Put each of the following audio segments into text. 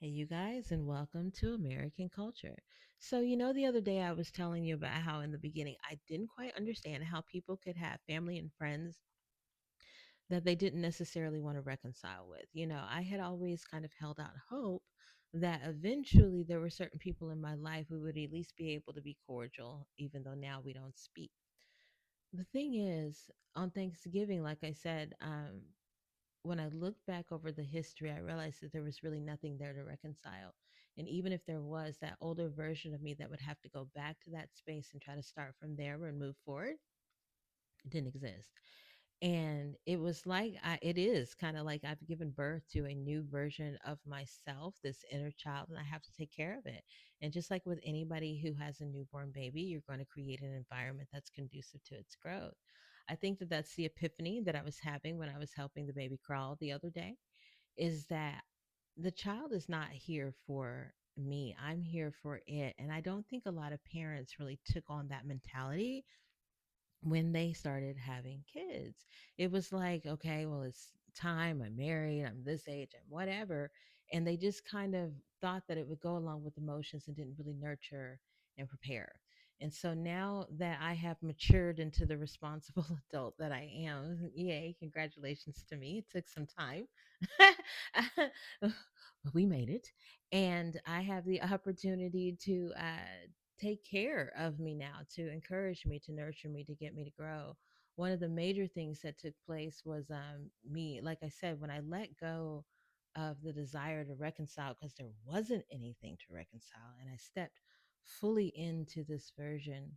Hey, you guys, and welcome to American Culture. The other day I was telling you about how in the beginning I didn't quite understand how people could have family and friends that they didn't necessarily want to reconcile with. I had always kind of held out hope that eventually there were certain people in my life who would at least be able to be cordial, even though now we don't speak. The thing is, on Thanksgiving, like I said, when I looked back over the history, I realized that there was really nothing there to reconcile. And even if there was that older version of me that would have to go back to that space and try to start from there and move forward, it didn't exist. And it was like it is kind of like I've given birth to a new version of myself, this inner child, and I have to take care of it. And just like with anybody who has a newborn baby, you're going to create an environment that's conducive to its growth. I think that that's the epiphany that I was having when I was helping the baby crawl the other day, is that the child is not here for me. I'm here for it. And I don't think a lot of parents really took on that mentality when they started having kids. It was like, okay, well, it's time. I'm married. I'm this age. I'm whatever. And they just kind of thought that it would go along with emotions and didn't really nurture and prepare. And so now that I have matured into the responsible adult that I am, yay, congratulations to me. It took some time. But we made it. And I have the opportunity to take care of me now, to encourage me, to nurture me, to get me to grow. One of the major things that took place was me, like I said, when I let go of the desire to reconcile, because there wasn't anything to reconcile, and I stepped fully into this version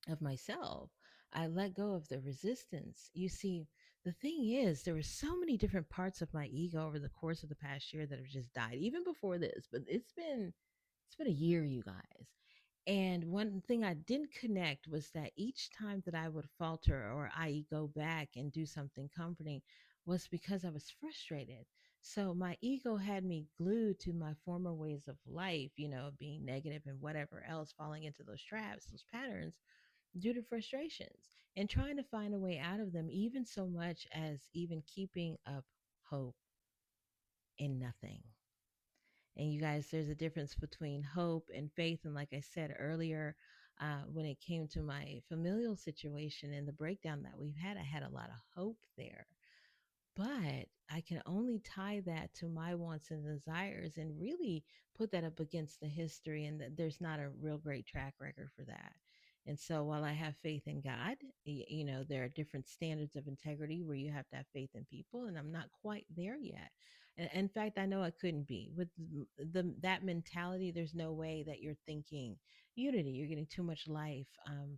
of myself. I let go of the resistance. You see, the thing is, there were so many different parts of my ego over the course of the past year that have just died, even before this. But it's been a year, you guys. And one thing I didn't connect was that each time that I would falter or I go back and do something comforting was because I was frustrated. So my ego had me glued to my former ways of life, being negative and whatever else, falling into those traps, those patterns due to frustrations and trying to find a way out of them, even so much as even keeping up hope in nothing. And you guys, there's a difference between hope and faith. And like I said earlier, when it came to my familial situation and the breakdown that we've had, I had a lot of hope there. But I can only tie that to my wants and desires and really put that up against the history. And there's not a real great track record for that. And so while I have faith in God, there are different standards of integrity where you have to have faith in people. And I'm not quite there yet. And in fact, I know I couldn't be with that mentality. There's no way that you're thinking unity. You're getting too much life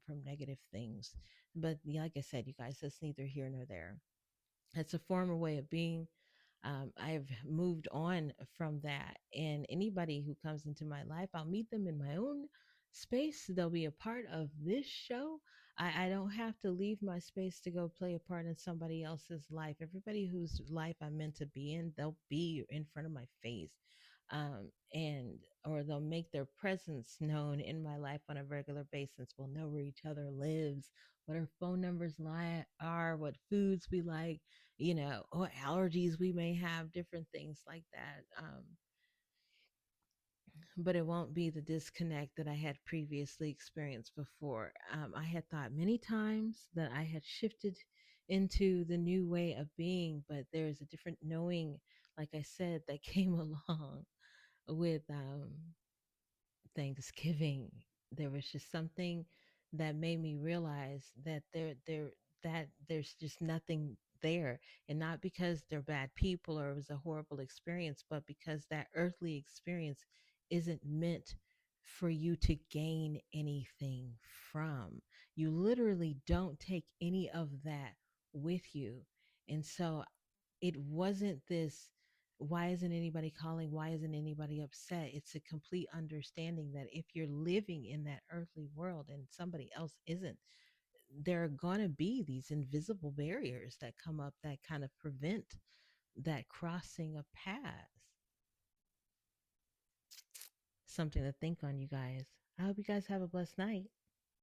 from negative things. But like I said, you guys, that's neither here nor there. It's a former way of being. I've moved on from that. And anybody who comes into my life, I'll meet them in my own space. They'll be a part of this show. I don't have to leave my space to go play a part in somebody else's life. Everybody whose life I'm meant to be in, they'll be in front of my face. And or they'll make their presence known in my life on a regular basis. We'll know where each other lives, what our phone numbers are, what foods we like, or allergies we may have, different things like that. But it won't be the disconnect that I had previously experienced before. I had thought many times that I had shifted into the new way of being, but there's a different knowing, like I said, that came along with Thanksgiving. There was just something that made me realize that there's just nothing there, and not because they're bad people or it was a horrible experience, but because that earthly experience isn't meant for you to gain anything from. You literally don't take any of that with you. And so it wasn't this, why isn't anybody calling, why isn't anybody upset? It's a complete understanding that if you're living in that earthly world and somebody else isn't, there are going to be these invisible barriers that come up that kind of prevent that crossing of paths. Something to think on, you guys. I hope you guys have a blessed night.